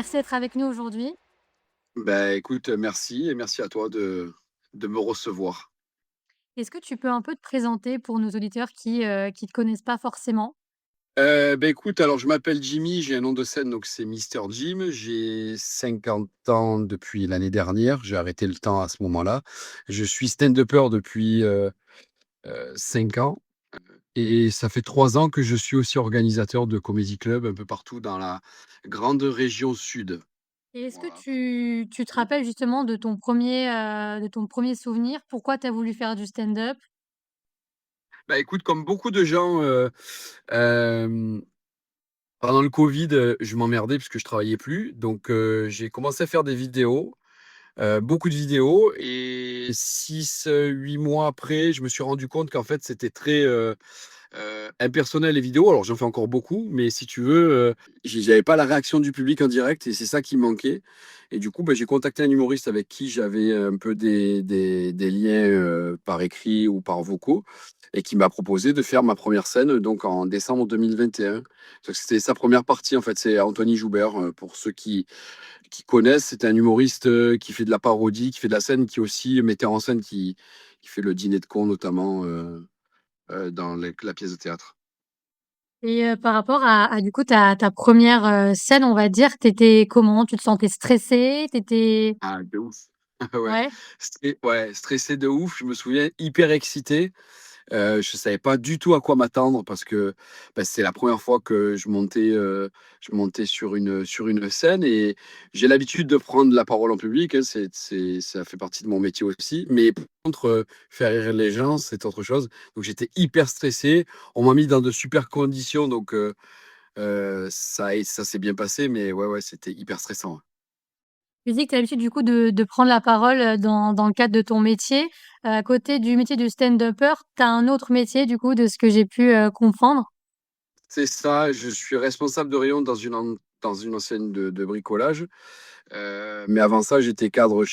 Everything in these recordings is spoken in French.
Merci d'être avec nous aujourd'hui. Bah, écoute, merci et merci à toi de me recevoir. Est-ce que tu peux un peu te présenter pour nos auditeurs qui te connaissent pas forcément? Écoute, alors je m'appelle Jimmy, j'ai un nom de scène, donc c'est Mister Jim. J'ai 50 ans depuis l'année dernière, j'ai arrêté le temps à ce moment-là. Je suis stand-upper depuis, 5 ans et ça fait 3 ans que je suis aussi organisateur de comedy club un peu partout dans la grande région sud. Et est-ce que Voilà. tu te rappelles justement de ton premier souvenir? Pourquoi tu as voulu faire du stand-up? Bah, écoute, comme beaucoup de gens, hem pendant le covid, je m'emmerdais parce que je travaillais plus, donc j'ai commencé à faire des vidéos, beaucoup de vidéos et 6 8 mois après, je me suis rendu compte qu'en fait, c'était très, impersonnel les vidéos. Alors j'en fais encore beaucoup, mais si tu veux, j'avais pas la réaction du public en direct et c'est ça qui me manquait et du coup, bah, j'ai contacté un humoriste avec qui j'avais un peu des liens, par écrit ou par vocaux et qui m'a proposé de faire ma première scène, donc en décembre 2021. Donc c'était sa première partie, en fait, c'est Anthony Joubert, pour ceux qui connaissent. C'est un humoriste, qui fait de la parodie, qui fait de la scène, qui est aussi metteur en scène, qui fait le Dîner de cons notamment, dans les la pièce de théâtre. Et par rapport à du coup ta 1re, scène, on va dire, tu étais comment? Tu te sentais stressée? Tu étais Ah, de ouf. Ouais, ouais? ouais, stressé de ouf. Je me souviens hyper excité. Je savais pas du tout à quoi m'attendre parce que, bah, c'est la première fois que je montais sur une scène et j'ai l'habitude de prendre la parole en public, hein, ça fait partie de mon métier aussi. Mais par contre, faire rire les gens, c'est autre chose. Donc j'étais hyper stressé. On m'a mis dans de super conditions donc ça s'est bien passé mais ouais, ouais, c'était hyper stressant, ouais. Tu dis que tu as l'habitude du coup de prendre la parole, dans le cadre de ton métier. À côté du métier du stand-upper, tu as un autre métier du coup de ce que j'ai pu, comprendre? C'est ça, je suis responsable de rayon dans une enseigne de bricolage. Mais avant ça, j'étais cadre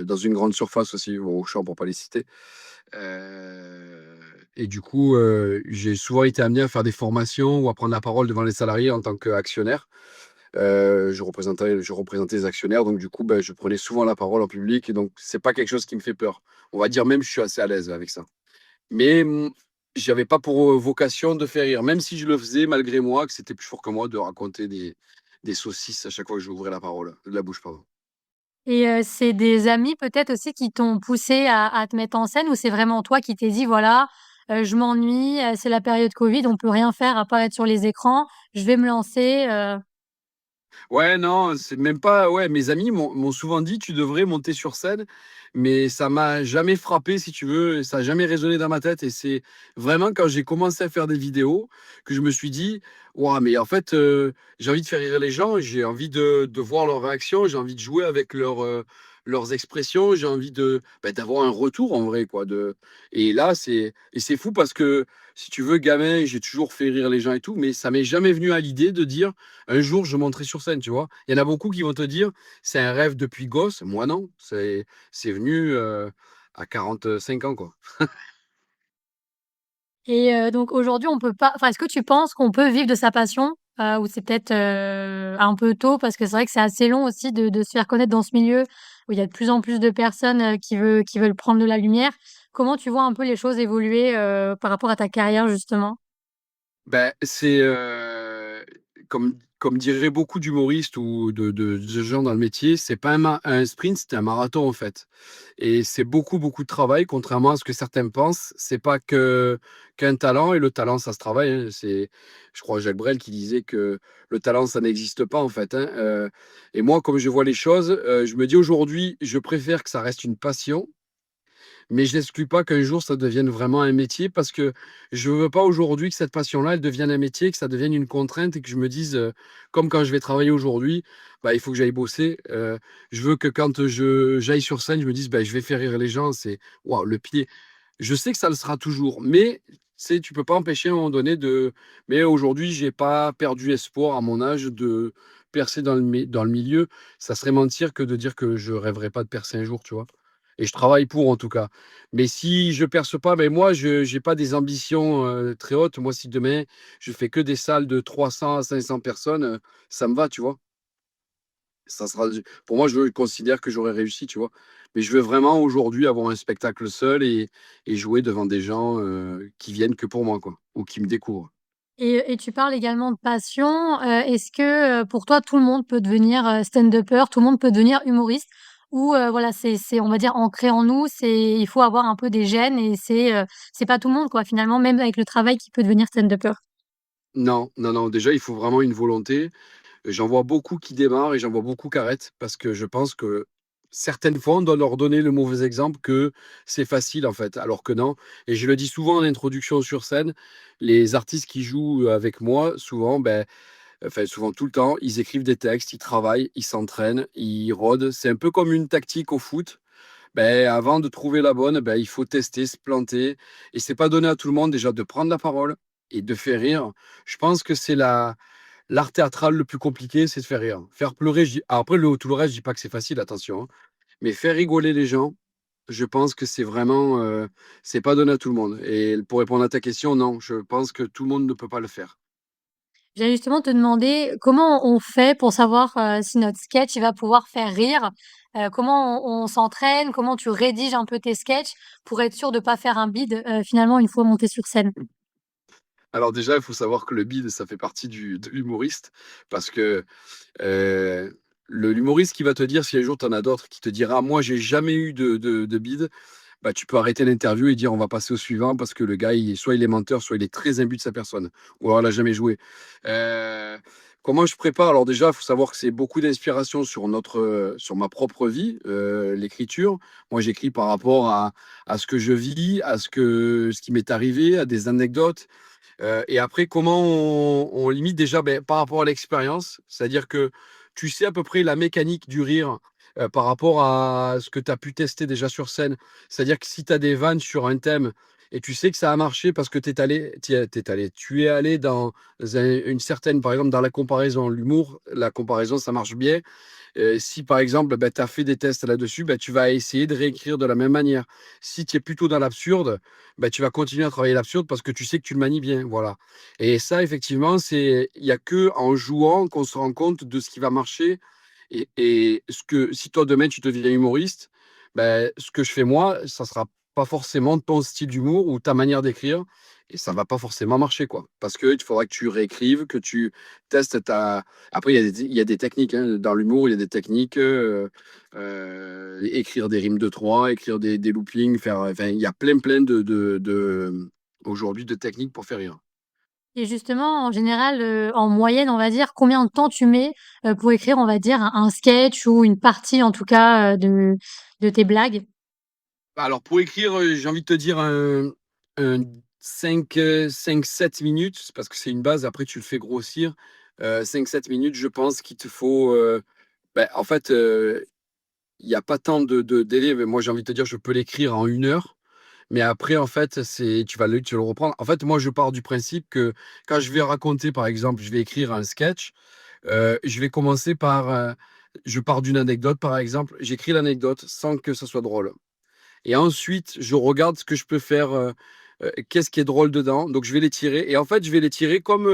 dans une grande surface aussi, au Auchan pour pas les citer. Et du coup, j'ai souvent été amené à faire des formations ou à prendre la parole devant les salariés en tant qu'actionnaire. Je représentais les actionnaires, donc du coup, bah, je prenais souvent la parole en public et donc c'est pas quelque chose qui me fait peur. On va dire même, je suis assez à l'aise avec ça. Mais, j'avais pas pour, vocation de faire rire, même si je le faisais malgré moi, que c'était plus fort que moi de raconter des saucisses à chaque fois que j'ouvrais la bouche, pardon. Et c'est des amis peut-être aussi qui t'ont poussé à te mettre en scène ou c'est vraiment toi qui t'es dit: «Voilà, je m'ennuie, c'est la période covid, on peut rien faire à part être sur les écrans, je vais me lancer», Ouais, non, c'est même pas ouais, mes amis m'ont souvent dit: «Tu devrais monter sur scène», mais ça m'a jamais frappé si tu veux, ça a jamais résonné dans ma tête et c'est vraiment quand j'ai commencé à faire des vidéos que je me suis dit: «Waouh, mais en fait, j'ai envie de faire rire les gens, j'ai envie de voir leurs réactions, j'ai envie de jouer avec leurs expressions, j'ai envie d'avoir un retour en vrai quoi, de» et là, c'est fou parce que si tu veux, gamin, j'ai toujours fait rire les gens et tout, mais ça m'est jamais venu à l'idée de dire: un jour, je monterai sur scène, tu vois? Il y en a beaucoup qui vont te dire: «C'est un rêve depuis gosse». Moi, non, c'est venu, à 45 ans, quoi. et donc aujourd'hui on peut pas enfin, est-ce que tu penses qu'on peut vivre de sa passion? Ou c'est peut-être, un peu tôt? Parce que c'est vrai que c'est assez long aussi de se faire connaître dans ce milieu où il y a de plus en plus de personnes, qui veulent prendre de la lumière. Comment tu vois un peu les choses évoluer, par rapport à ta carrière justement? Ben, comme diraient beaucoup d'humoristes ou de gens dans le métier, c'est pas un sprint, c'est un marathon, en fait et c'est beaucoup, beaucoup de travail, contrairement à ce que certains pensent. C'est pas qu'un talent et le talent, ça se travaille, hein. C'est je crois Jacques Brel qui disait que le talent, ça n'existe pas, en fait, hein, et moi, comme je vois les choses, je me dis aujourd'hui, je préfère que ça reste une passion mais je n'exclus pas qu'un jour ça devienne vraiment un métier parce que je veux pas aujourd'hui que cette passion-là, elle devienne un métier, que ça devienne une contrainte et que je me dise, comme quand je vais travailler aujourd'hui, bah, il faut que j'aille bosser. Je veux que quand j'aille sur scène, je me dise: «Bah, je vais faire rire les gens». C'est waouh, le pied. Je sais que ça le sera toujours, mais tu peux pas empêcher à un moment donné de mais aujourd'hui, j'ai pas perdu espoir à mon âge de percer dans le milieu. Ça serait mentir que de dire que je rêverais pas de percer un jour, tu vois? Et je travaille pour en tout cas. Mais si je perce pas, ben moi je j'ai pas des ambitions, très hautes. Moi, si demain je fais que des salles de 300 à 500 personnes, ça me va, tu vois? Ça sera pour moi, je considère que j'aurais réussi, tu vois? Mais je veux vraiment aujourd'hui avoir un spectacle seul et jouer devant des gens, qui viennent que pour moi, quoi, ou qui me découvrent. Et tu parles également de passion, est-ce que, pour toi, tout le monde peut devenir, stand-upper, tout le monde peut devenir humoriste? Ou, voilà, c'est, on va dire, ancré en nous, il faut avoir un peu des gènes et c'est pas tout le monde, quoi, finalement, même avec le travail, qui peut devenir stand-upper? Non, non, non, déjà, il faut vraiment une volonté. J'en vois beaucoup qui démarrent et j'en vois beaucoup qui arrêtent parce que je pense que certaines fois, on doit leur donner le mauvais exemple que c'est facile en fait, alors que non. Et je le dis souvent en introduction sur scène, les artistes qui jouent avec moi, souvent, enfin souvent tout le temps, ils écrivent des textes, ils travaillent, ils s'entraînent, ils rôdent. C'est un peu comme une tactique au foot. Avant de trouver la bonne, il faut tester, se planter. Et c'est pas donné à tout le monde déjà de prendre la parole et de faire rire. Je pense que c'est l'art théâtral le plus compliqué, c'est de faire rire. Faire pleurer, après tout le reste, je dis pas que c'est facile, attention, hein. Mais faire rigoler les gens, je pense que c'est vraiment, c'est pas donné à tout le monde. Et pour répondre à ta question, non, je pense que tout le monde ne peut pas le faire. J'allais justement te demander comment on fait pour savoir, si notre sketch, il va pouvoir faire rire? Comment on s'entraîne? Comment tu rédiges un peu tes sketchs pour être sûr de pas faire un bide, finalement, une fois monté sur scène? Alors déjà, il faut savoir que le bide, ça fait partie de l'humoriste parce que l'humoriste qui va te dire, si un jour tu en as d'autres, qui te dira, moi, j'ai jamais eu de bide, tu peux arrêter l'interview et dire on va passer au suivant parce que le gars, soit il est menteur, soit il est très imbu de sa personne, ou alors il n'a jamais joué. Euh, Comment je prépare? Alors déjà, il faut savoir que c'est beaucoup d'inspiration sur ma propre vie, l'écriture. Moi, j'écris par rapport à ce que je vis, ce qui m'est arrivé, à des anecdotes. Et après, comment on limite déjà par rapport à l'expérience, c'est-à-dire que tu sais à peu près la mécanique du rire par rapport à ce que tu as pu tester déjà sur scène. C'est-à-dire que si tu as des vannes sur un thème et tu sais que ça a marché parce que tu es allé dans une certaine, par exemple, dans la comparaison, l'humour, la comparaison, ça marche bien. Si par exemple, tu as fait des tests là-dessus, tu vas essayer de réécrire de la même manière. Si tu es plutôt dans l'absurde, tu vas continuer à travailler l'absurde parce que tu sais que tu le manies bien. Voilà. Et ça, effectivement, il n'y a que en jouant qu'on se rend compte de ce qui va marcher. Et si toi, demain, tu deviens humoriste, ce que je fais moi, ça sera pas forcément ton style d'humour ou ta manière d'écrire. Et ça va pas forcément marcher, quoi. Parce qu'il faudra que tu réécrives, que tu testes ta, après, il y a des techniques, hein. Dans l'humour, il y a des techniques. Écrire des rimes de trois, écrire des loopings, enfin, il y a plein aujourd'hui de techniques pour faire rire. Et justement, en général, en moyenne, on va dire, combien de temps tu mets, pour écrire, on va dire, un sketch ou une partie, en tout cas, de tes blagues? Alors, pour écrire, j'ai envie de te dire un 5-7 minutes, c'est parce que c'est une base, après tu le fais grossir. 5-7 minutes, je pense qu'il te faut. En fait, il n'y a pas tant de délai. Mais moi, j'ai envie de te dire, je peux l'écrire en 1 heure. Mais après, en fait, tu vas le reprendre. En fait, moi, je pars du principe que quand je vais raconter, par exemple, je vais écrire un sketch, je vais commencer par. Je pars d'une anecdote, par exemple. J'écris l'anecdote sans que ça soit drôle. Et ensuite, je regarde ce que je peux faire, qu'est-ce qui est drôle dedans. Donc, je vais les tirer. Et en fait, je vais les tirer comme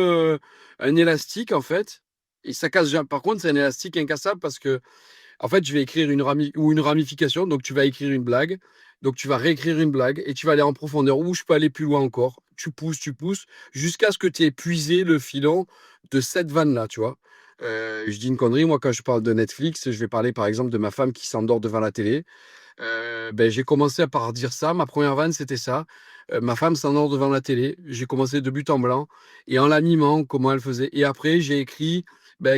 un élastique, en fait. Et ça casse jamais. Par contre, c'est un élastique incassable parce que en fait, je vais écrire une ramification. Donc, tu vas écrire une blague. Donc, tu vas réécrire une blague et tu vas aller en profondeur. Ou je peux aller plus loin encore. Tu pousses, jusqu'à ce que tu aies épuisé le filon de cette vanne-là, tu vois. Je dis une connerie. Moi, quand je parle de Netflix, je vais parler par exemple de ma femme qui s'endort devant la télé. J'ai commencé par dire ça. Ma première vanne, c'était ça. Ma femme s'endort devant la télé. J'ai commencé de but en blanc et en l'animant, comment elle faisait. Et après, j'ai écrit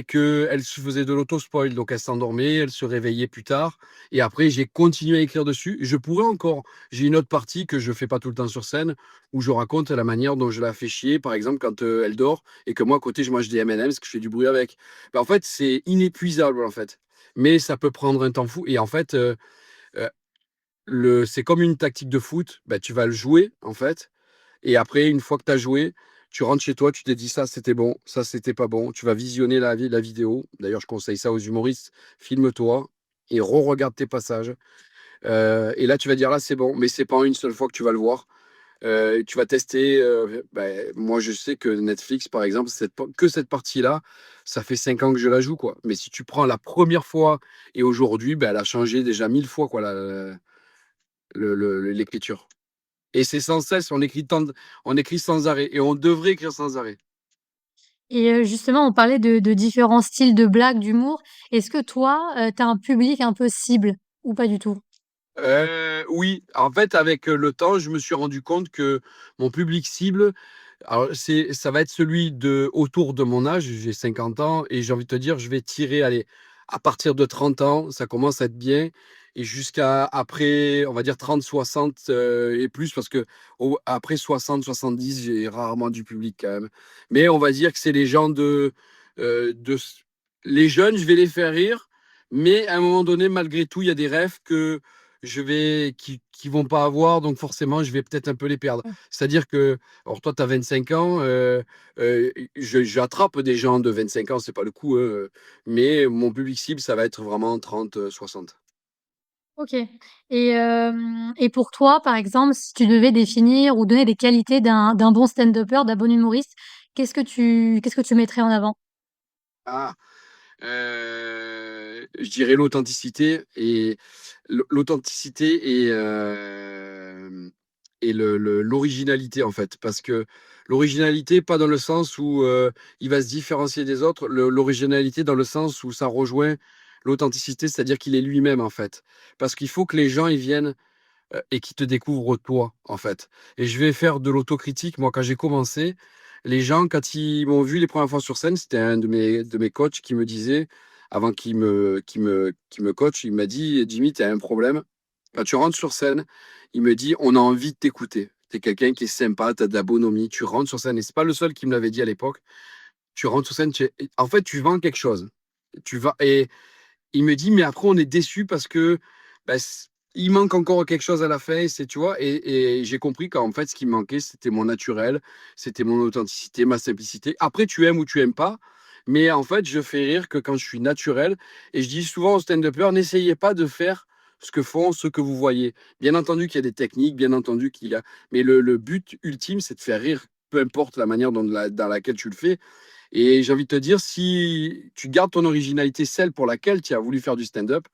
qu'elle se faisait de l'auto-spoil. Donc, elle s'endormait, elle se réveillait plus tard. Et après, j'ai continué à écrire dessus. Je pourrais encore. J'ai une autre partie que je fais pas tout le temps sur scène où je raconte la manière dont je la fais chier, par exemple, quand elle dort et que moi, à côté, je mange des M&M's, que je fais du bruit avec. En fait, c'est inépuisable, en fait. Mais ça peut prendre un temps fou. Et en fait, euh, c'est comme une tactique de foot, tu vas le jouer en fait, et après, une fois que tu as joué, tu rentres chez toi, tu te dis ça c'était bon, ça c'était pas bon, tu vas visionner la vidéo. D'ailleurs, je conseille ça aux humoristes, filme-toi et re-regarde tes passages. Et là, tu vas dire là c'est bon, mais c'est pas en une seule fois que tu vas le voir. Tu vas tester. Moi, je sais que Netflix, par exemple, que cette partie-là, ça fait 5 ans que je la joue, quoi. Mais si tu prends la première fois et aujourd'hui, elle a changé déjà 1000 fois, quoi, l'écriture. Et c'est sans cesse, on écrit sans arrêt. Et on devrait écrire sans arrêt. Et justement, on parlait de différents styles de blagues, d'humour. Est-ce que toi, tu as un public un peu cible ou pas du tout? Oui, en fait, avec le temps, je me suis rendu compte que mon public cible, alors ça va être celui autour de mon âge, j'ai 50 ans, et j'ai envie de te dire, je vais tirer, allez, à partir de 30 ans, ça commence à être bien, et jusqu'à après, on va dire 30, 60 et plus, parce que après 60, 70, j'ai rarement du public quand même. Mais on va dire que c'est les gens les jeunes, je vais les faire rire, mais à un moment donné, malgré tout, il y a des rêves qui vont pas avoir, donc forcément, je vais peut-être un peu les perdre. C'est-à-dire que, alors toi, tu as 25 ans, j'attrape des gens de 25 ans, c'est pas le coup, hein, mais mon public cible, ça va être vraiment 30, 60. OK. Et pour toi, par exemple, si tu devais définir ou donner des qualités d'un bon stand-upper, d'un bon humoriste, qu'est-ce que tu mettrais en avant? Ah, je dirais l'authenticité et l'originalité, en fait. Parce que l'originalité, pas dans le sens où il va se différencier des autres, l'originalité dans le sens où ça rejoint l'authenticité, c'est-à-dire qu'il est lui-même, en fait. Parce qu'il faut que les gens ils viennent et qui te découvrent toi, en fait. Et je vais faire de l'autocritique. Moi, quand j'ai commencé, les gens, quand ils m'ont vu les premières fois sur scène, c'était un de mes coachs qui me disait, avant qu'il me coach, il m'a dit, Jimmy, tu as un problème. Quand tu rentres sur scène, il me dit, on a envie de t'écouter. Tu es quelqu'un qui est sympa, tu as de la bonhomie, tu rentres sur scène. Et c'est pas le seul qui me l'avait dit à l'époque. Tu rentres sur scène, en fait, tu vends quelque chose. Et il me dit, mais après, on est déçu parce que bah, il manque encore quelque chose à la fin, tu vois. Et j'ai compris qu'en fait, ce qui me manquait, c'était mon naturel, c'était mon authenticité, ma simplicité. Après, tu aimes ou tu aimes pas. Mais en fait, je fais rire que quand je suis naturel. Et je dis souvent aux stand-uppers, n'essayez pas de faire ce que font ceux que vous voyez. Bien entendu qu'il y a des techniques, bien entendu qu'il y a. Mais le but ultime, c'est de faire rire, peu importe la manière dans laquelle tu le fais. Et j'ai envie de te dire, si tu gardes ton originalité, celle pour laquelle tu as voulu faire du stand-up,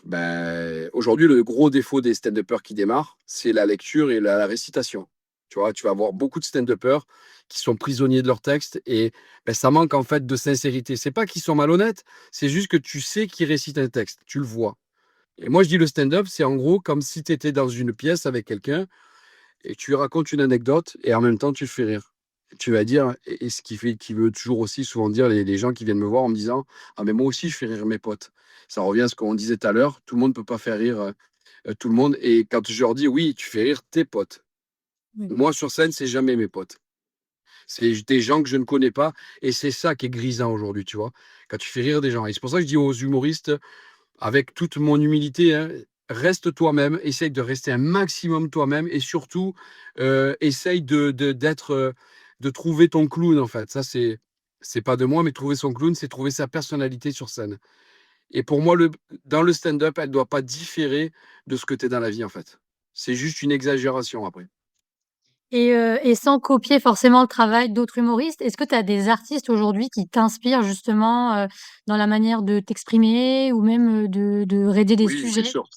ben, aujourd'hui, le gros défaut des stand-uppers qui démarrent, c'est la lecture et la récitation. Tu vois, tu vas avoir beaucoup de stand-uppers qui sont prisonniers de leur texte et ben, ça manque en fait de sincérité. C'est pas qu'ils sont malhonnêtes, c'est juste que tu sais qu'ils récitent un texte, tu le vois. Et moi, je dis le stand-up, c'est en gros comme si tu étais dans une pièce avec quelqu'un et tu lui racontes une anecdote et en même temps tu le fais rire. Tu vas dire, et ce qui veut toujours aussi souvent dire les gens qui viennent me voir en me disant, ah mais moi aussi je fais rire mes potes. Ça revient à ce qu'on disait tout à l'heure, tout le monde ne peut pas faire rire tout le monde. Et quand je leur dis, oui, tu fais rire tes potes. Oui. Moi sur scène, c'est jamais mes potes. C'est des gens que je ne connais pas et c'est ça qui est grisant aujourd'hui, tu vois. Quand tu fais rire des gens. Et c'est pour ça que je dis aux humoristes, avec toute mon humilité, hein, reste toi-même, essaye de rester un maximum toi-même et surtout, essaye de trouver ton clown, en fait. Ça, c'est pas de moi, mais trouver son clown, c'est trouver sa personnalité sur scène. Et pour moi, dans le stand-up, elle doit pas différer de ce que tu es dans la vie, en fait. C'est juste une exagération après. Et sans copier forcément le travail d'autres humoristes, est-ce que tu as des artistes aujourd'hui qui t'inspirent justement, dans la manière de t'exprimer ou même, de raider des Oui, bien sujets? sûr.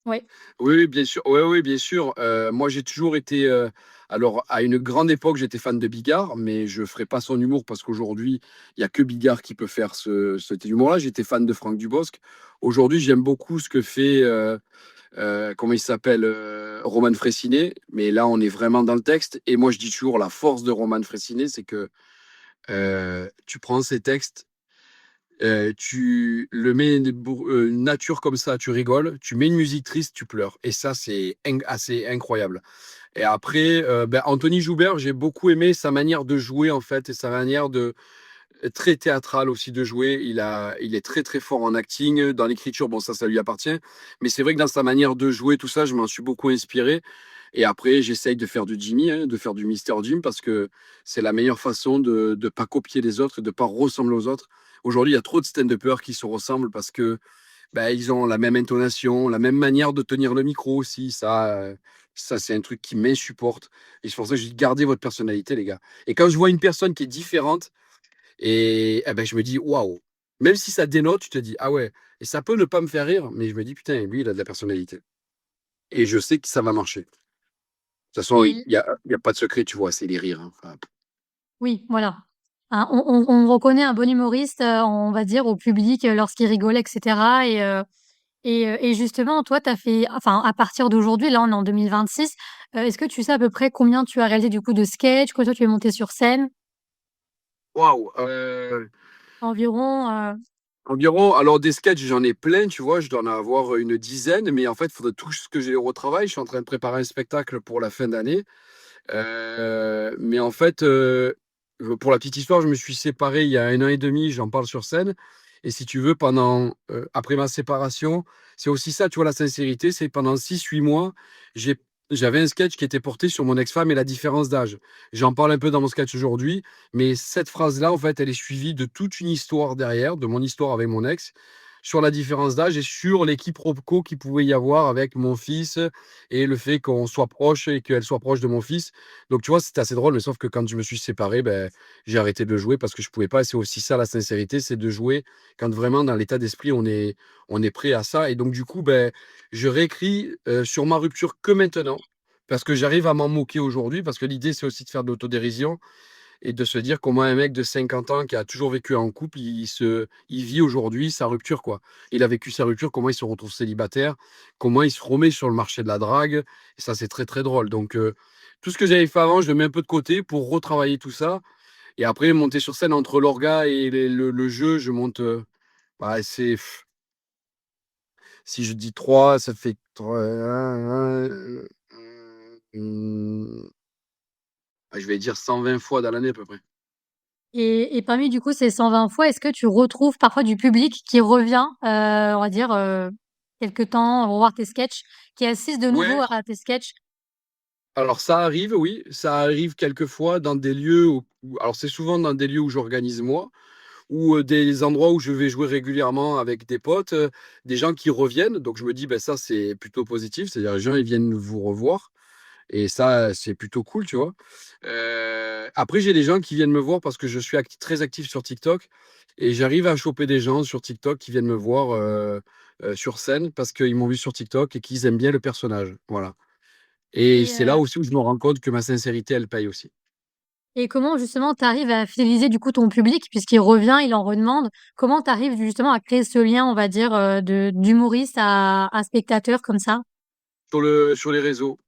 Ouais. Oui, oui, bien sûr. Oui, oui, bien sûr. Moi, j'ai toujours été. Alors, à une grande époque, j'étais fan de Bigard, mais je ne ferai pas son humour parce qu'aujourd'hui, il n'y a que Bigard qui peut faire cet humour-là. J'étais fan de Franck Dubosc. Aujourd'hui, j'aime beaucoup ce que fait, comment il s'appelle, Roman Frécinet. Mais là, on est vraiment dans le texte. Et moi, je dis toujours, la force de Roman Frécinet, c'est que tu prends ses textes. Tu le mets nature comme ça, tu rigoles. Tu mets une musique triste, tu pleures. Et ça, c'est assez incroyable. Et après, Anthony Joubert, j'ai beaucoup aimé sa manière de jouer, en fait, et sa manière très théâtrale aussi de jouer. Il est très, très fort en acting. Dans l'écriture, bon, ça lui appartient. Mais c'est vrai que dans sa manière de jouer, tout ça, je m'en suis beaucoup inspiré. Et après, j'essaye de faire du Jimmy, hein, de faire du Mister Jim, parce que c'est la meilleure façon de ne pas copier les autres, de ne pas ressembler aux autres. Aujourd'hui, il y a trop de stand-uppers qui se ressemblent parce que ils ont la même intonation, la même manière de tenir le micro aussi. Ça, Ça, c'est un truc qui m'insupporte et c'est pour ça que je dis: «Gardez votre personnalité les gars» et quand je vois une personne qui est différente je me dis: «Waouh!» Même si ça dénote, tu te dis: «Ah ouais» et ça peut ne pas me faire rire, mais je me dis: «Putain, lui, il a de la personnalité» et je sais que ça va marcher. De toute façon, il Et y a il y a pas de secret, tu vois? C'est les rires, hein, enfin, oui, voilà. Hein, on reconnaît un bon humoriste, on va dire au public, lorsqu'il rigole et cetera et justement toi tu as fait enfin à partir d'aujourd'hui, là on est en 2026, est-ce que tu sais à peu près combien tu as réalisé du coup de sketchs? Combien toi tu es monté sur scène? waouh, Environ, environ alors des sketchs, j'en ai plein, tu vois? Je dois en avoir une dizaine, mais en fait, il faudrait tout ce que je les retravaille. Je suis en train de préparer un spectacle pour la fin d'année. Mais en fait, pour la petite histoire, je me suis séparé il y a 1 an et demi, j'en parle sur scène et si tu veux après ma séparation, c'est aussi ça, tu vois? La sincérité, c'est pendant 6 8 mois, j'ai j'avais un sketch qui était porté sur mon ex-femme et la différence d'âge. J'en parle un peu dans mon sketch aujourd'hui, mais cette phrase-là, en fait, elle est suivie de toute une histoire derrière, de mon histoire avec mon ex, sur la différence d'âge et sur les quiproquos qu'il pouvait y avoir avec mon fils et le fait qu'on soit proche et qu'elle soit proche de mon fils. Donc tu vois, c'était assez drôle, mais sauf que quand je me suis séparé, j'ai arrêté de jouer parce que je pouvais pas. C'est aussi ça la sincérité, c'est de jouer quand vraiment dans l'état d'esprit on est prêt à ça. Et donc du coup, je réécris sur ma rupture que maintenant parce que j'arrive à m'en moquer aujourd'hui parce que l'idée c'est aussi de faire de l'autodérision et de se dire comment un mec de 50 ans qui a toujours vécu en couple, il vit aujourd'hui sa rupture, quoi. Il a vécu sa rupture, comment il se retrouve célibataire, comment il se remet sur le marché de la drague. Et ça, c'est très, très drôle. Donc, tout ce que j'avais fait avant, je le mets un peu de côté pour retravailler tout ça. Et après, monter sur scène entre l'orga et le jeu, je monte. Si je dis 3 ça fait 3, je vais dire 120 fois dans l'année à peu près. et parmi du coup ces 120 fois, est-ce que tu retrouves parfois du public qui revient, on va dire, quelque temps revoir tes sketchs, qui assiste de nouveau Ouais, à tes sketchs? alors ça arrive, oui, ça arrive quelquefois dans des lieux alors c'est souvent dans des lieux où j'organise moi, ou des endroits où je vais jouer régulièrement avec des potes, des gens qui reviennent. Donc je me dis: Ça, c'est plutôt positif». C'est-à-dire les gens, ils viennent vous revoir et ça, c'est plutôt cool, tu vois? Après, j'ai des gens qui viennent me voir parce que je suis très actif sur TikTok et j'arrive à choper des gens sur TikTok qui viennent me voir, sur scène parce qu'ils m'ont vu sur TikTok et qu'ils aiment bien le personnage. Voilà. Et Et c'est là aussi où je me rends compte que ma sincérité, elle paye aussi. et comment justement tu arrives à fidéliser du coup ton public puisqu'il revient, il en redemande? Comment tu arrives justement à créer ce lien, on va dire, de d'humoriste à spectateur comme ça? Sur les réseaux.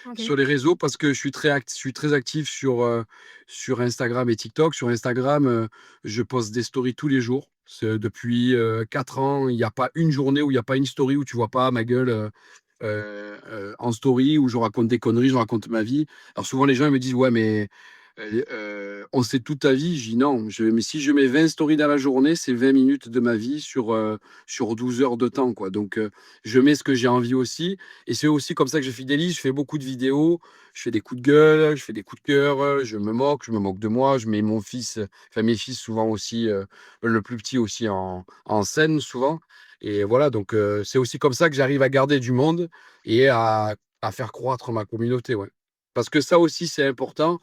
OK. Sur les réseaux parce que je suis très actif sur Instagram et TikTok. Sur Instagram, je poste des stories tous les jours. Depuis 4 ans, il n'y a pas une journée où il n'y a pas une story où tu vois pas ma gueule, en story, où je raconte des conneries, je raconte ma vie. Alors souvent les gens ils me disent: «Ouais mais, on sait toute ta vie». Je dis: «Non, mais si je mets 20 stories dans la journée, c'est 20 minutes de ma vie sur 12 heures de temps, quoi». Donc, je mets ce que j'ai envie aussi et c'est aussi comme ça que je fidélise. Je fais beaucoup de vidéos, je fais des coups de gueule, je fais des coups de cœur, je me moque de moi, je mets mon fils, enfin mes fils souvent aussi, le plus petit aussi en scène souvent et voilà donc, c'est aussi comme ça que j'arrive à garder du monde et à faire croître ma communauté, ouais. Parce que ça aussi c'est important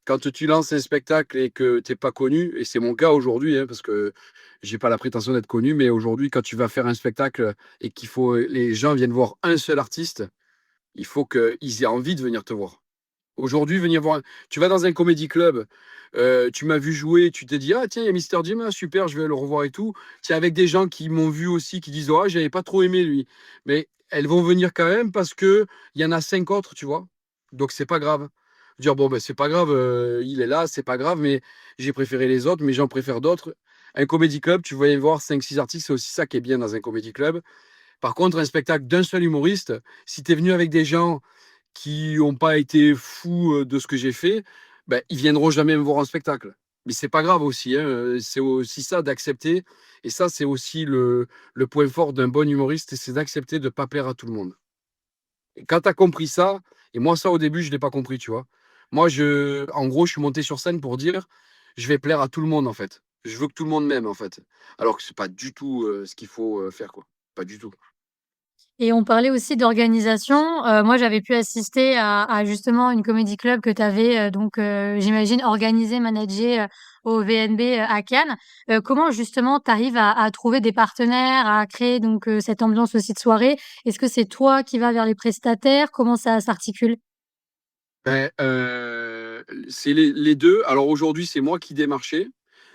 quand tu lances un spectacle et que tu es pas connu, et c'est mon cas aujourd'hui, hein, parce que j'ai pas la prétention d'être connu, mais aujourd'hui, quand tu vas faire un spectacle et les gens viennent voir un seul artiste, il faut qu'ils aient envie de venir te voir. Aujourd'hui, tu vas dans un comédie club, tu m'as vu jouer, tu t'es dit: «Ah tiens, il y a Mister Jim, ah super, je vais le revoir et tout». Tu es avec des gens qui m'ont vu aussi, qui disent: «Oh, j'avais pas trop aimé lui». Mais elles vont venir quand même parce que il y en a 5 autres, tu vois? Donc c'est pas grave. Dire: «Bon, c'est pas grave, il est là, c'est pas grave, mais j'ai préféré les autres, mais j'en préfère d'autres». Un comédie club, tu vas y voir 5 6 artistes, c'est aussi ça qui est bien dans un comédie club. Par contre, un spectacle d'un seul humoriste, si tu es venu avec des gens qui ont pas été fous, de ce que j'ai fait, ils viendront jamais me voir en spectacle. Mais c'est pas grave aussi, hein, c'est aussi ça d'accepter et ça, c'est aussi le point fort d'un bon humoriste, c'est d'accepter de pas plaire à tout le monde. Et quand tu as compris ça et moi ça au début je l'ai pas compris, tu vois? Moi en gros, je suis monté sur scène pour dire: «Je vais plaire à tout le monde, en fait. Je veux que tout le monde m'aime, en fait». Alors que c'est pas du tout, ce qu'il faut, faire, quoi. Pas du tout. Et on parlait aussi d'organisation. Moi, j'avais pu assister à justement une comedy club que tu avais, donc j'imagine organisé, managé, au VNB, à Cannes. Comment justement tu arrives à trouver des partenaires, à créer donc cette ambiance aussi de soirée? Est-ce que c'est toi qui vas vers les prestataires? Comment ça s'articule? Ben, c'est les 2. Alors aujourd'hui, c'est moi qui démarchais.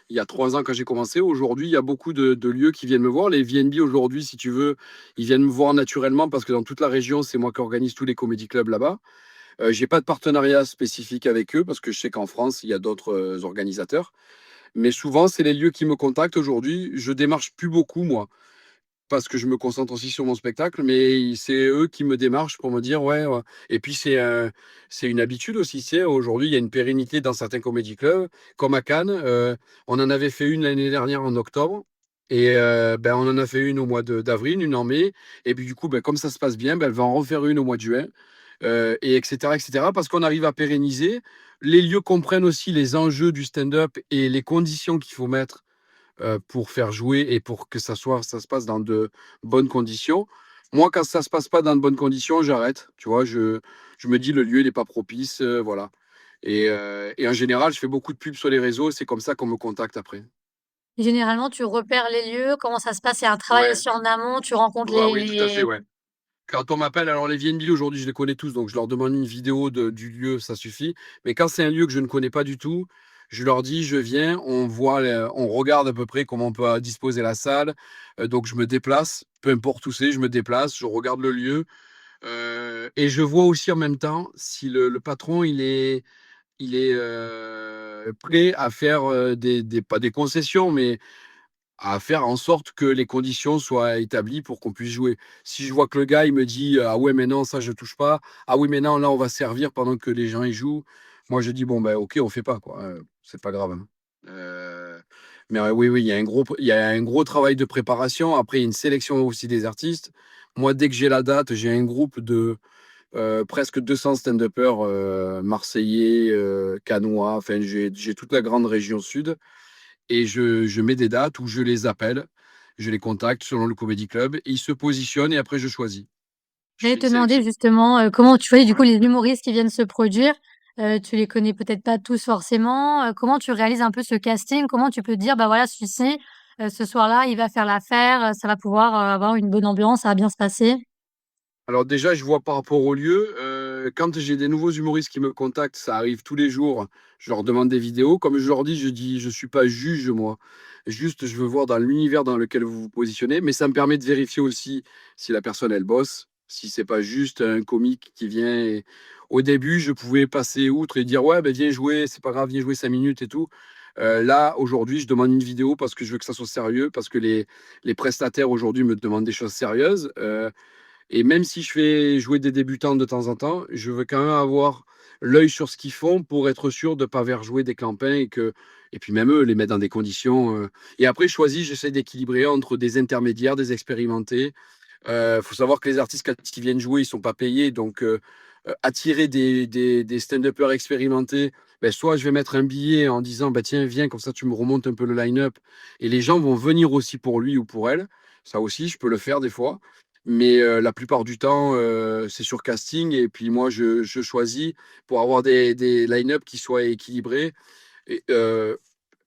Il y a 3 ans quand j'ai commencé. Aujourd'hui, il y a beaucoup de lieux qui viennent me voir. Les VNB aujourd'hui, si tu veux, ils viennent me voir naturellement parce que dans toute la région, c'est moi qui organise tous les comédie clubs là-bas. J'ai pas de partenariat spécifique avec eux parce que je sais qu'en France, il y a d'autres, organisateurs. Mais souvent, c'est les lieux qui me contactent aujourd'hui. Je démarche plus beaucoup moi. Parce que je me concentre aussi sur mon spectacle, mais c'est eux qui me démarchent pour me dire: «Ouais, ouais». Et puis c'est une habitude aussi, tu sais? Aujourd'hui, il y a une pérennité dans certains comédie clubs, comme à Cannes, on en avait fait une l'année dernière en octobre et ben, on en a fait une au mois de d'avril, une en mai et puis du coup, ben, comme ça se passe bien, ben, elle va en refaire une au mois de juin, et cetera, parce qu'on arrive à pérenniser. Les lieux comprennent aussi les enjeux du stand-up et les conditions qu'il faut mettre pour faire jouer et pour que ça se passe dans de bonnes conditions. Moi, quand ça se passe pas dans de bonnes conditions, j'arrête. Tu vois, je me dis le lieu il est pas propice, voilà. Et en général, je fais beaucoup de pubs sur les réseaux. C'est comme ça qu'on me contacte après. Généralement, tu repères les lieux, comment ça se passe? Il y a un travail Ouais, aussi en amont, tu rencontres ah les oui, tout à fait, les ouais. Quand on m'appelle, alors les VNB aujourd'hui, je les connais tous, donc je leur demande une vidéo du lieu, ça suffit. Mais quand c'est un lieu que je ne connais pas du tout, je leur dis, je viens, on voit, on regarde à peu près comment on peut disposer la salle. Donc je me déplace, peu importe où c'est, je me déplace, je regarde le lieu. Et je vois aussi en même temps si le patron, il est prêt à faire pas des concessions, mais à faire en sorte que les conditions soient établies pour qu'on puisse jouer. Si je vois que le gars, il me dit: «Ah ouais, mais non, ça je touche pas. Ah oui, mais non, là, on va servir pendant que les gens y jouent». Moi, je dis: «Bon, ben, OK, on fait pas, quoi, c'est pas grave, hein». Mais oui, oui, il y a un gros travail de préparation. Après, il y a une sélection aussi des artistes. Moi, dès que j'ai la date, j'ai un groupe de, presque 200 stand-uppers, marseillais, cannois, enfin, j'ai toute la grande région sud et je mets des dates où je les appelle, je les contacte selon le comédie club, ils se positionnent et après je choisis. Je J'allais fais une te demander sélection. justement, comment tu choisis du coup Ouais. les humoristes qui viennent se produire? Tu les connais peut-être pas tous forcément, comment tu réalises un peu ce casting? Comment tu peux te dire: «Bah, voilà, celui-ci, ce soir-là, il va faire l'affaire, ça va pouvoir, avoir une bonne ambiance, ça va bien se passer»? Alors déjà, je vois par rapport au lieu, quand j'ai des nouveaux humoristes qui me contactent, ça arrive tous les jours, je leur demande des vidéos. Comme je leur dis, je dis: «Je suis pas juge moi, juste je veux voir dans l'univers dans lequel vous vous positionnez», mais ça me permet de vérifier aussi si la personne elle bosse, si c'est pas juste un comique qui vient et au début, je pouvais passer outre et dire: «Ouais, ben viens jouer, c'est pas grave, viens jouer 5 minutes et tout». Là, aujourd'hui, je demande une vidéo parce que je veux que ça soit sérieux, parce que les prestataires aujourd'hui me demandent des choses sérieuses, et même si je fais jouer des débutants de temps en temps, je veux quand même avoir l'œil sur ce qu'ils font pour être sûr de ne pas faire jouer des clampins et puis même eux, les mettre dans des conditions. Et après, je choisis, j'essaie d'équilibrer entre des intermédiaires, des expérimentés. Faut savoir que les artistes, quand ils viennent jouer, ils sont pas payés. Donc, attirer des stand-uppers expérimentés, ben, soit je vais mettre un billet en disant bah, tiens, viens, comme ça tu me remontes un peu le line-up. Et les gens vont venir aussi pour lui ou pour elle. Ça aussi, je peux le faire des fois. Mais la plupart du temps, c'est sur casting. Et puis moi, je choisis pour avoir des line-up qui soient équilibrés. Et,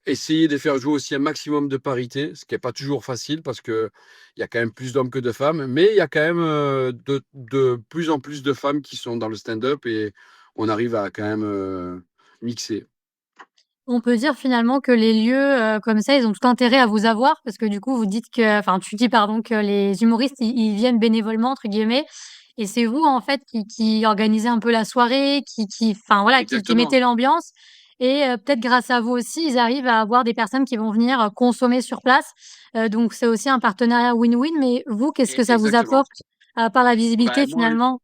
essayer de faire jouer aussi un maximum de parité, ce qui est pas toujours facile parce qu'il y a quand même plus d'hommes que de femmes, mais il y a quand même, de plus en plus de femmes qui sont dans le stand-up et on arrive à quand même, mixer. On peut dire finalement que les lieux, comme ça, ils ont tout intérêt à vous avoir parce que du coup, vous dites que enfin, tu dis pardon, que les humoristes, ils viennent «bénévolement» entre guillemets et c'est vous en fait qui organisez un peu la soirée, qui enfin voilà, qui Exactement. mettez l'ambiance et peut-être grâce à vous aussi, ils arrivent à avoir des personnes qui vont venir, consommer sur place, donc c'est aussi un partenariat win-win. Mais vous, qu'est-ce que ça vous Exactement. apporte, à part la visibilité Ben moi finalement?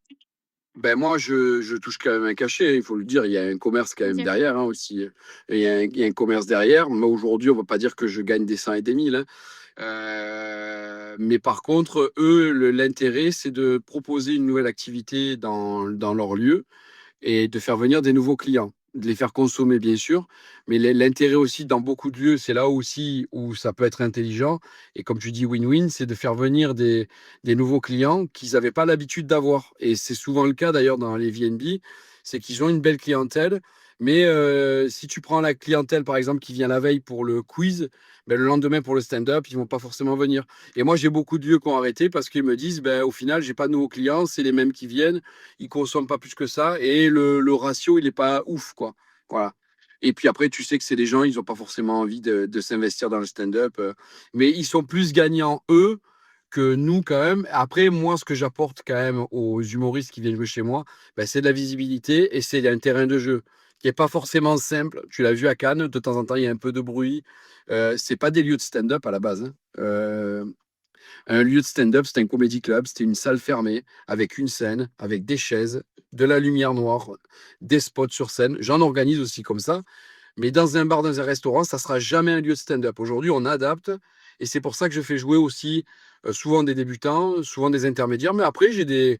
moi je touche quand même un cachet, il faut le dire, il y a un commerce quand même OK. derrière, hein, aussi, il y a un commerce derrière. Moi aujourd'hui, on va pas dire que je gagne des cents et des mille, hein. Mais par contre, eux, l'intérêt, c'est de proposer une nouvelle activité dans leur lieu et de faire venir des nouveaux clients. de les faire consommer, bien sûr, mais l'intérêt aussi dans beaucoup de lieux, c'est là aussi où ça peut être intelligent et comme tu dis win-win, c'est de faire venir des nouveaux clients qu'ils avaient pas l'habitude d'avoir et c'est souvent le cas d'ailleurs dans les VNB, c'est qu'ils ont une belle clientèle, mais si tu prends la clientèle, par exemple, qui vient la veille pour le quiz, ben, le lendemain pour le stand-up, ils vont pas forcément venir et moi, j'ai beaucoup de lieux qui ont arrêté parce qu'ils me disent: «Ben, au final, j'ai pas de nouveaux clients, c'est les mêmes qui viennent, ils consomment pas plus que ça et le ratio, il est pas ouf, quoi. Voilà. Et puis après, tu sais que c'est des gens, ils ont pas forcément envie de s'investir dans le stand-up, mais ils sont plus gagnants, eux, que nous, quand même. Après, moi, ce que j'apporte quand même aux humoristes qui viennent jouer chez moi, ben, c'est de la visibilité et c'est un terrain de jeu qui est pas forcément simple. Tu l'as vu à Cannes, de temps en temps, il y a un peu de bruit. C'est pas des lieux de stand-up à la base, hein. Un lieu de stand-up, c'était un comedy club, c'était une salle fermée, avec une scène, avec des chaises, de la lumière noire, des spots sur scène. J'en organise aussi comme ça. Mais dans un bar, dans un restaurant, ça sera jamais un lieu de stand-up. Aujourd'hui, on adapte. Et c'est pour ça que je fais jouer aussi souvent des débutants, souvent des intermédiaires. Mais après, j'ai des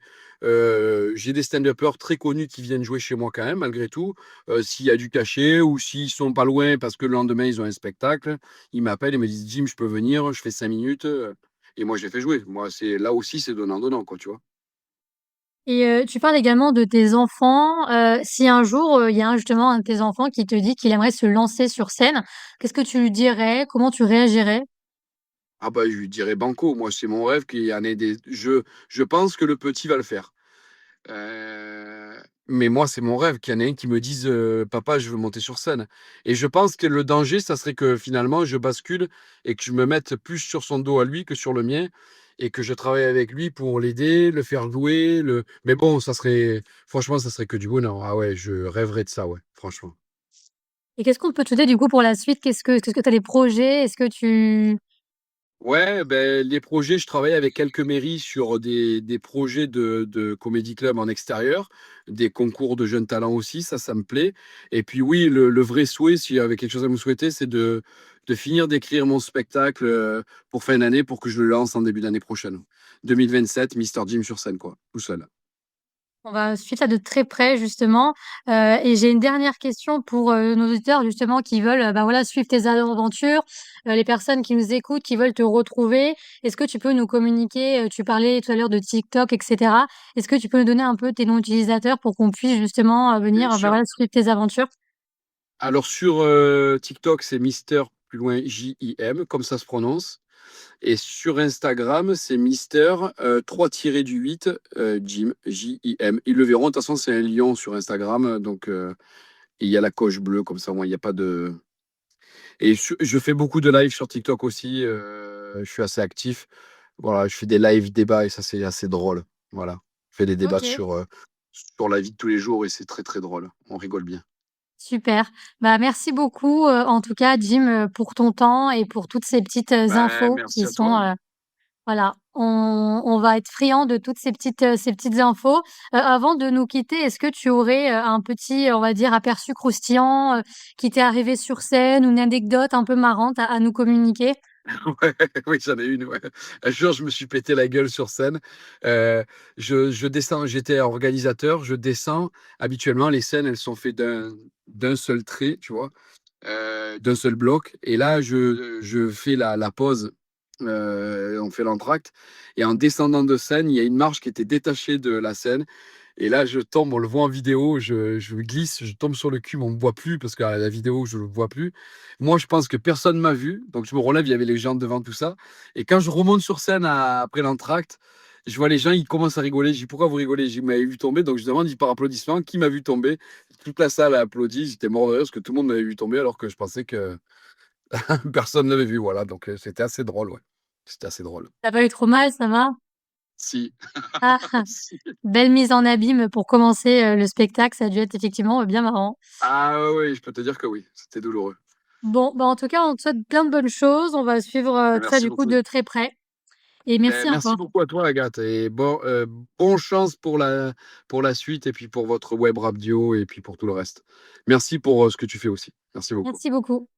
stand-uppers très connus qui viennent jouer chez moi quand même, malgré tout. S'il y a du cachet ou s'ils sont pas loin parce que le lendemain, ils ont un spectacle, ils m'appellent et me disent: Jim, je peux venir, je fais 5 minutes. Et moi, je les fais jouer. Moi, c'est là aussi, c'est donnant-donnant, quoi, tu vois. Et tu parles également de tes enfants. Si un jour, il y a justement un de tes enfants qui te dit qu'il aimerait se lancer sur scène, qu'est-ce que tu lui dirais? Comment tu réagirais? Ah bah, je lui dirais banco. Moi, c'est mon rêve qu'il y en ait des. Je pense que le petit va le faire. Mais moi, c'est mon rêve qu'il y en ait un qui me dise papa, je veux monter sur scène. Et je pense que le danger, ça serait que finalement, je bascule et que je me mette plus sur son dos à lui que sur le mien et que je travaille avec lui pour l'aider, le faire jouer. Mais bon, ça serait. Franchement, ça serait que du bonheur. Ah ouais, je rêverais de ça, ouais, franchement. Et qu'est-ce qu'on peut te souhaiter du coup pour la suite? Est-ce que tu as des projets? Est-ce que tu Ouais, ben, les projets, je travaille avec quelques mairies sur des projets de comédie club en extérieur, des concours de jeunes talents aussi, ça me plaît. Et puis oui, le vrai souhait, s'il y avait quelque chose à me souhaiter, c'est de finir d'écrire mon spectacle pour fin d'année pour que je le lance en début d'année prochaine. 2027, Mister Jim sur scène, quoi, tout seul. On va suivre ça de très près justement, et j'ai une dernière question pour, nos auditeurs justement qui veulent, bah, voilà suivre tes aventures, les personnes qui nous écoutent, qui veulent te retrouver. Est-ce que tu peux nous communiquer, tu parlais tout à l'heure de TikTok et cetera. Est-ce que tu peux nous donner un peu tes noms d'utilisateurs pour qu'on puisse justement, Bien venir, bah, sûr. voilà suivre tes aventures? Alors sur TikTok, c'est Mister plus loin Jim, comme ça se prononce. Et sur Instagram, c'est Mister 3-8 Jim, Jim. Ils le verront. De toute façon, c'est un lion sur Instagram. Donc, il y a la coche bleue, comme ça, moi, il n'y a pas de. Et je fais beaucoup de lives sur TikTok aussi. Je suis assez actif. Voilà, je fais des live débats et ça, c'est assez drôle. Voilà. Je fais des débats OK, sur la vie de tous les jours et c'est très, très drôle. On rigole bien. super. Bah, merci beaucoup, en tout cas Jim, pour ton temps et pour toutes ces petites, Ben, infos merci qui à toi. sont, voilà, on va être friands de toutes ces petites infos. Avant de nous quitter, est-ce que tu aurais, un petit, on va dire, aperçu croustillant, qui t'est arrivé sur scène ou une anecdote un peu marrante à nous communiquer? Ouais, oui, j'en ai une, ouais. Un jour, je me suis pété la gueule sur scène. Je descends, j'étais organisateur, je descends. Habituellement, les scènes, elles sont faites d'un seul trait, tu vois, d'un seul bloc. Et là, je fais la pause. On fait l'entracte. Et en descendant de scène, il y a une marche qui était détachée de la scène. Et là, je tombe, on le voit en vidéo, je glisse, je tombe sur le cul, mais on me voit plus parce qu'à la vidéo, je le vois plus. Moi, je pense que personne m'a vu, donc je me relève, il y avait les gens devant tout ça. Et quand je remonte sur scène après l'entracte, je vois les gens, ils commencent à rigoler. Je dis pourquoi vous rigolez? J'ai m'avez vu tomber, donc je demande par applaudissement qui m'a vu tomber. Toute la salle a applaudi, j'étais mort de rire parce que tout le monde m'avait vu tomber alors que je pensais que personne ne l'avait vu. Voilà, donc c'était assez drôle, ouais. C'était assez drôle. Tu pas eu trop mal, ça va? Si. Ah! Si. Belle mise en abîme pour commencer, le spectacle, ça a dû être effectivement, bien marrant. Ah ouais, ouais, je peux te dire que oui, c'était douloureux. Bon, bah, en tout cas, on te souhaite plein de bonnes choses. On va suivre, tout ça Merci du coup beaucoup. de très près et Ben, merci merci encore. beaucoup à toi, Agathe, et bon chance pour la suite et puis pour votre web radio et puis pour tout le reste. Merci pour ce que tu fais aussi. Merci beaucoup. Merci beaucoup.